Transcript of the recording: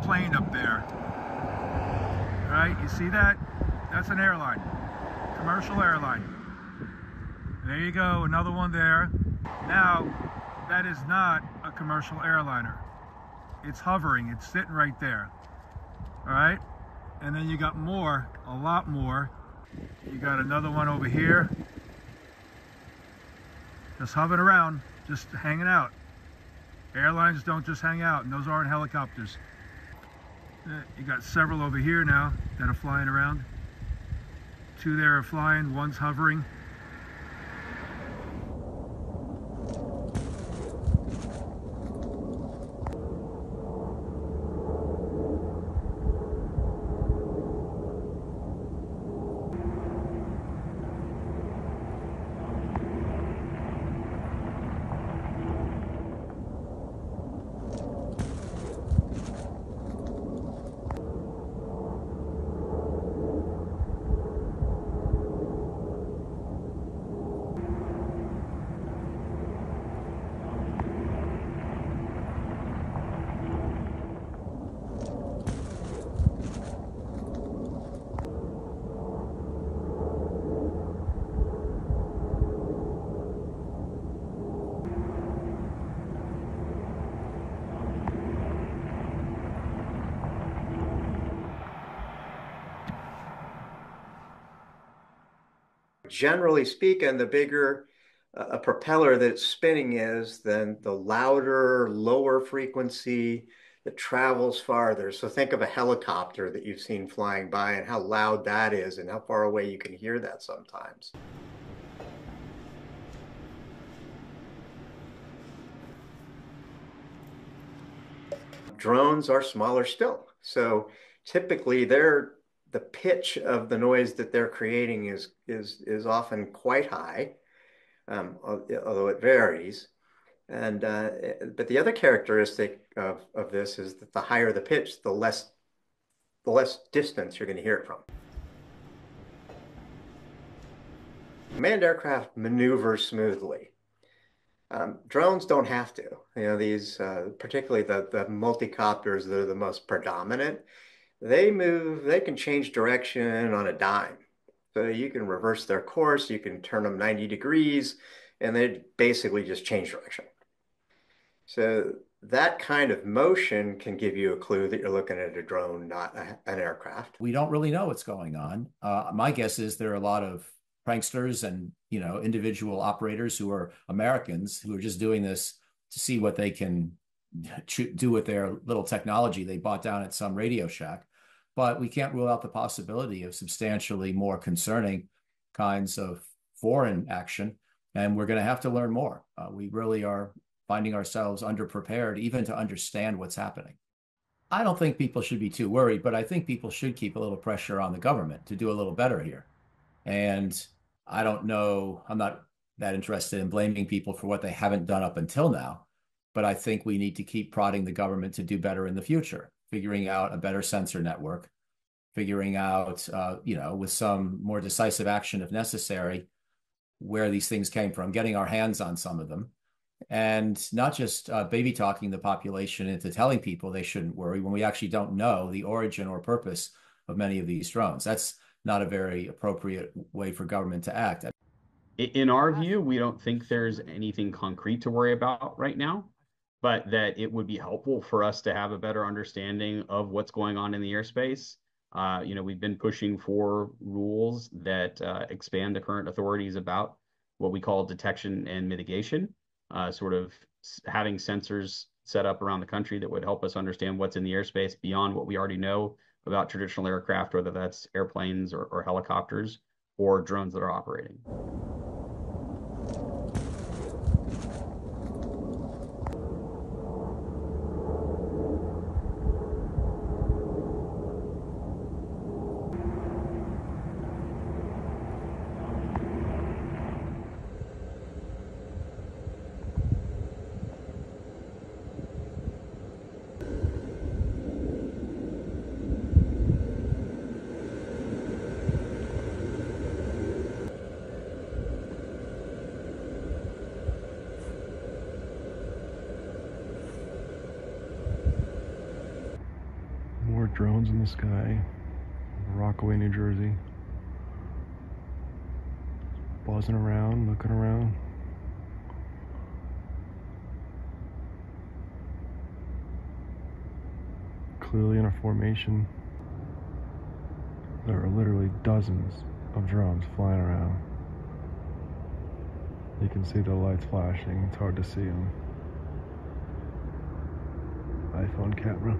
plane up there. All right, you see that? That's an airline, commercial airline. There you go, another one there. Now, that is not a commercial airliner. It's hovering, it's sitting right there. All right, and then you got more, a lot more. You got another one over here. Just hovering around, just hanging out. Airlines don't just hang out, and those aren't helicopters. You got several over here now that are flying around. Two there are flying, one's hovering. Generally speaking, the bigger a propeller that's spinning is, then the louder, lower frequency that travels farther. So think of a helicopter that you've seen flying by and how loud that is and how far away you can hear that sometimes. Drones are smaller still. So typically the pitch of the noise that they're creating is often quite high, although it varies. And but the other characteristic of this is that the higher the pitch, the less distance you're going to hear it from. Manned aircraft maneuver smoothly. Drones don't have to. You know, these, particularly the multicopters that are the most predominant, they can change direction on a dime. So you can reverse their course, you can turn them 90 degrees, and they basically just change direction. So that kind of motion can give you a clue that you're looking at a drone, not an aircraft. We don't really know what's going on. My guess is there are a lot of pranksters and, you know, individual operators who are Americans who are just doing this to see what they can do with their little technology they bought down at some Radio Shack. But we can't rule out the possibility of substantially more concerning kinds of foreign action, and we're going to have to learn more. We really are finding ourselves underprepared even to understand what's happening. I don't think people should be too worried, but I think people should keep a little pressure on the government to do a little better here. And I don't know, I'm not that interested in blaming people for what they haven't done up until now, but I think we need to keep prodding the government to do better in the future, figuring out a better sensor network, figuring out, you know, with some more decisive action if necessary, where these things came from, getting our hands on some of them, and not just baby talking the population into telling people they shouldn't worry when we actually don't know the origin or purpose of many of these drones. That's not a very appropriate way for government to act. In our view, we don't think there's anything concrete to worry about right now, but that it would be helpful for us to have a better understanding of what's going on in the airspace. You know, we've been pushing for rules that expand the current authorities about what we call detection and mitigation, sort of having sensors set up around the country that would help us understand what's in the airspace beyond what we already know about traditional aircraft, whether that's airplanes or helicopters or drones that are operating. drones in the sky, Rockaway, New Jersey. Buzzing around, looking around. Clearly in a formation. There are literally dozens of drones flying around. You can see the lights flashing. It's hard to see them. iPhone camera.